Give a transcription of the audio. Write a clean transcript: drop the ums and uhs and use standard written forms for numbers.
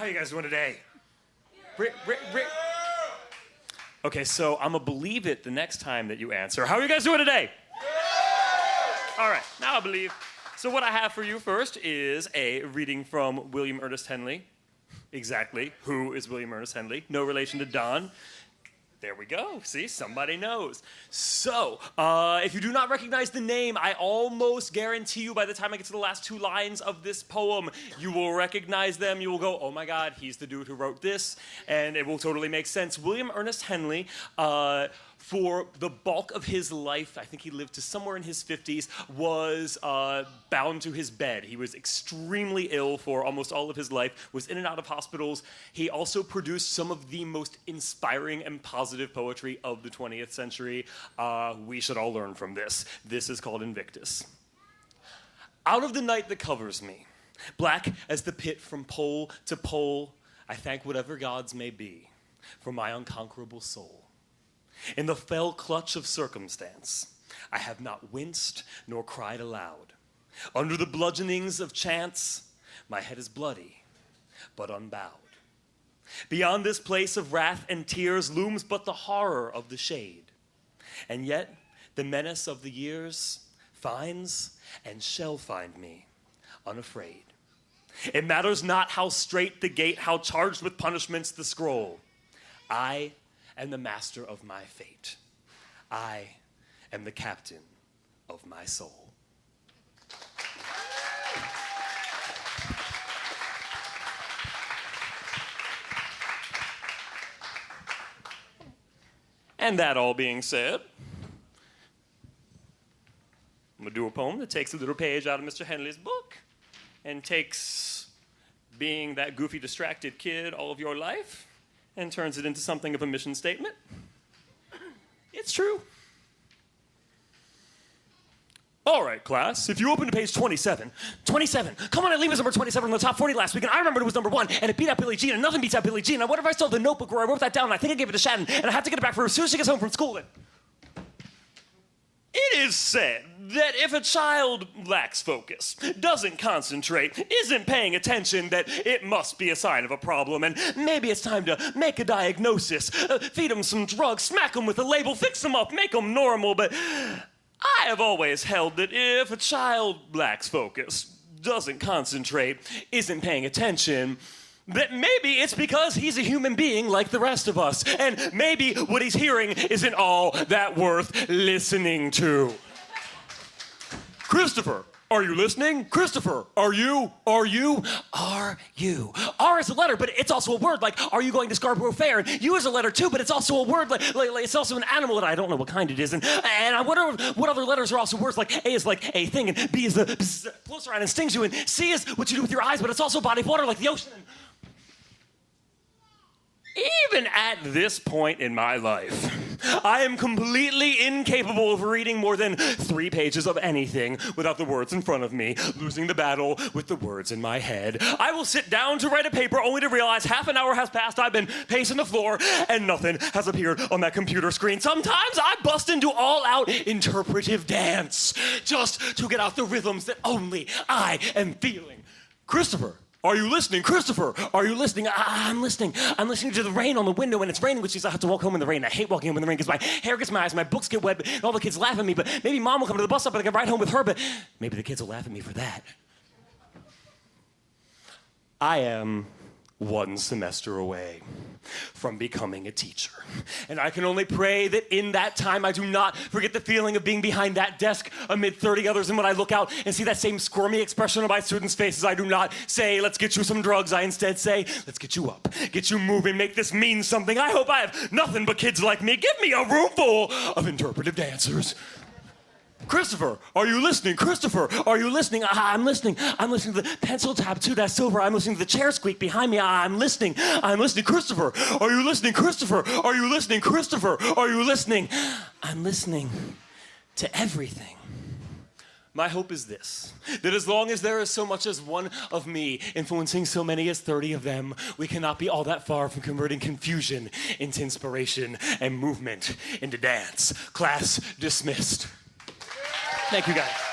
How you guys doing today? Okay, so I'm gonna believe it the next time that you answer. How are you guys doing today? All right, now I believe. So what I have for you first is a reading from William Ernest Henley. Exactly, who is William Ernest Henley? No relation to Don. There we go. See, somebody knows. So, if you do not recognize the name, I almost guarantee you by the time I get to the last two lines of this poem, you will recognize them. You will go, oh my God, he's the dude who wrote this, and it will totally make sense. William Ernest Henley, for the bulk of his life, I think he lived to somewhere in his 50s, was bound to his bed. He was extremely ill for almost all of his life, was in and out of hospitals. He also produced some of the most inspiring and positive poetry of the 20th century. We should all learn from this. This is called Invictus. Out of the night that covers me, black as the pit from pole to pole, I thank whatever gods may be for my unconquerable soul. In the fell clutch of circumstance, I have not winced nor cried aloud. Under the bludgeonings of chance, my head is bloody, but unbowed. Beyond this place of wrath and tears looms but the horror of the shade. And yet, the menace of the years finds and shall find me unafraid. It matters not how straight the gate, how charged with punishments the scroll. I am the master of my fate. I am the captain of my soul. And that all being said, I'm gonna do a poem that takes a little page out of Mr. Henley's book and takes being that goofy, distracted kid all of your life and turns it into something of a mission statement. It's true. All right, class, if you open to page 27, come on, I leave us number 27 in the top 40 last week, and I remembered it was number 1, and it beat out Billie Jean, and nothing beats out Billie Jean. I wonder if I still have the notebook where I wrote that down, and I think I gave it to Shannon, and I have to get it back for her as soon as she gets home from school. It is said that if a child lacks focus, doesn't concentrate, isn't paying attention, that it must be a sign of a problem, and maybe it's time to make a diagnosis, feed them some drugs, smack them with a label, fix them up, make them normal. But I have always held that if a child lacks focus, doesn't concentrate, isn't paying attention, that maybe it's because he's a human being like the rest of us, and maybe what he's hearing isn't all that worth listening to. Christopher, are you listening? Christopher, are you? Are you? Are you? R is a letter, but it's also a word, like, are you going to Scarborough Fair? And U is a letter too, but it's also a word, like it's also an animal that I don't know what kind it is. And I wonder what other letters are also words, like A is like a thing, and B is the floats around and stings you, and C is what you do with your eyes, but it's also a body of water, like the ocean. Even at this point in my life, I am completely incapable of reading more than 3 pages of anything without the words in front of me, losing the battle with the words in my head. I will sit down to write a paper only to realize half an hour has passed, I've been pacing the floor, and nothing has appeared on that computer screen. Sometimes I bust into all-out interpretive dance just to get out the rhythms that only I am feeling. Christopher, are you listening? Christopher, are you listening? I'm listening. I'm listening to the rain on the window, and it's raining, which means I have to walk home in the rain. I hate walking home in the rain because my hair gets my eyes, my books get wet, and all the kids laugh at me, but maybe Mom will come to the bus stop and I can ride home with her, but maybe the kids will laugh at me for that. I am 1 semester away from becoming a teacher. And I can only pray that in that time I do not forget the feeling of being behind that desk amid 30 others, and when I look out and see that same squirmy expression on my students' faces, I do not say, let's get you some drugs. I instead say, let's get you up, get you moving, make this mean something. I hope I have nothing but kids like me. Give me a room full of interpretive dancers. Christopher, are you listening? Christopher, are you listening? I'm listening. I'm listening to the pencil tap to that silver. I'm listening to the chair squeak behind me. I'm listening. I'm listening. Christopher, are you listening? Christopher, are you listening? Christopher, are you listening? I'm listening to everything. My hope is this, that as long as there is so much as one of me influencing so many as 30 of them, we cannot be all that far from converting confusion into inspiration and movement into dance. Class dismissed. Thank you, guys.